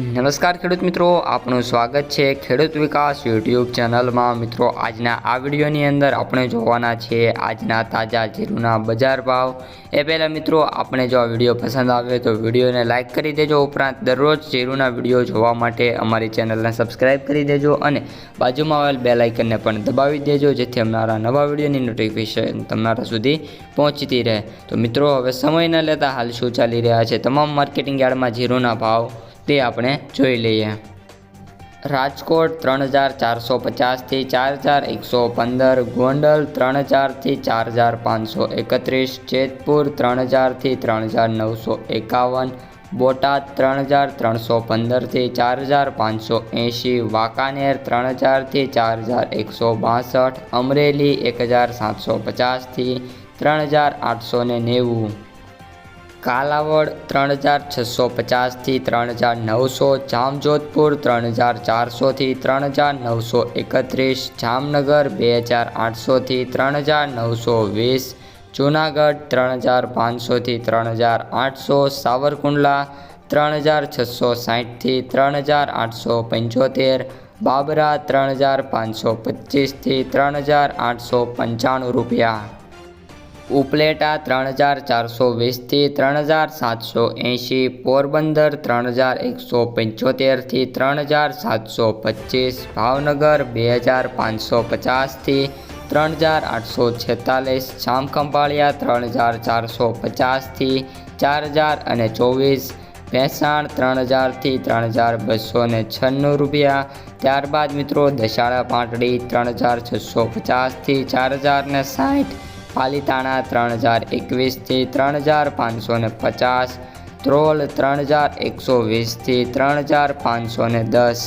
નમસ્કાર ખેડૂત મિત્રો, આપનું સ્વાગત છે ખેડૂત વિકાસ યુટ્યુબ ચેનલમાં। મિત્રો, આજના આ વિડીયોની અંદર આપણે જોવાના છે આજના તાજા જીરુના બજાર ભાવ। એ પહેલાં મિત્રો, આપણે જો આ વિડીયો પસંદ આવે તો વિડીયોને લાઇક કરી દેજો। ઉપરાંત દરરોજ જીરુના વિડીયો જોવા માટે અમારી ચેનલને સબસ્ક્રાઈબ કરી દેજો અને બાજુમાં આવેલ બેલ આઇકનને પણ દબાવી દેજો, જેથી અમારા નવા વિડીયોની નોટિફિકેશન તમારા સુધી પહોંચતી રહે। તો મિત્રો, હવે સમય ન લેતા હાલ શું ચાલી રહ્યા છે તમામ માર્કેટિંગ યાર્ડમાં જીરુના ભાવ તે આપણે જોઈ લઈએ। રાજકોટ 3450 થી 4115, ગોંડલ 3000 થી 4531, જેતપુર 3000 થી 3951, બોટાદ 3315 થી 4580, વાંકાનેર 3000 થી 4162, અમરેલી 1750 થી 3890, કાલાવડ 3650 થી 3900, જામજોધપુર 3400 થી 3931, જામનગર 2800 થી 3920, જૂનાગઢ 3500 થી 3800, સાવરકુંડલા 3660 થી 3875, બાબરા 3525 થી 3895 રૂપિયા, ઉપલેટા 3420 થી 3780, પોરબંદર 3175 થી 3725, ભાવનગર 2550 થી 3846, જામખંભાળિયા 3450 થી 4024, ભેંસાણ 3000 થી 3296 રૂપિયા। ત્યારબાદ મિત્રો, દશાળા પાટડી 3650 થી 4060, પાલીતાણા 3021 થી 3550, ધ્રોલ 3120 થી 3510,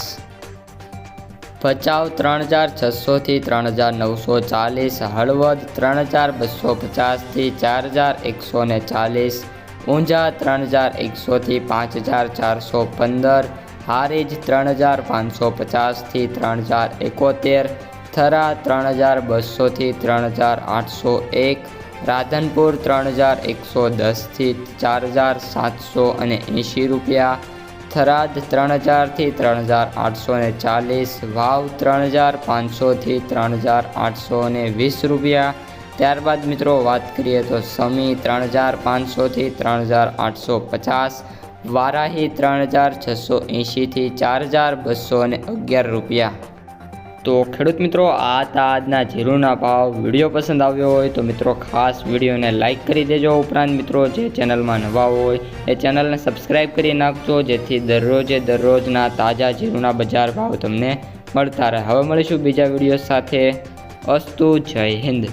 ભચાઉ 3600 થી 3940, હળવદ 3250 થી 4140, ઊંઝા 3100 થી 5415, હારીજ 3550 થી 3071, થરા 3200 થી 3801, રાધનપુર 3110 થી 4780 રૂપિયા, થરાદ 3000 થી 3840, વાવ 3500 થી 3820 રૂપિયા। ત્યારબાદ મિત્રો, વાત કરીએ તો સમી 3500 થી 3850, વારાહી 3680 થી 4211 રૂપિયા। તો ખેડૂત મિત્રો, આ હતા આજના જીરુના ભાવ। વિડીયો પસંદ આવ્યો હોય તો મિત્રો ખાસ વિડીયોને લાઇક કરી દેજો। ઉપરાંત મિત્રો, જે ચેનલમાં નવા હોય એ ચેનલને સબસ્ક્રાઈબ કરી નાખજો, જેથી દરરોજના તાજા જીરુના બજાર ભાવ તમને મળતા રહે। હવે મળીશું બીજા વિડીયો સાથે। અસ્તુ, જય હિન્દ।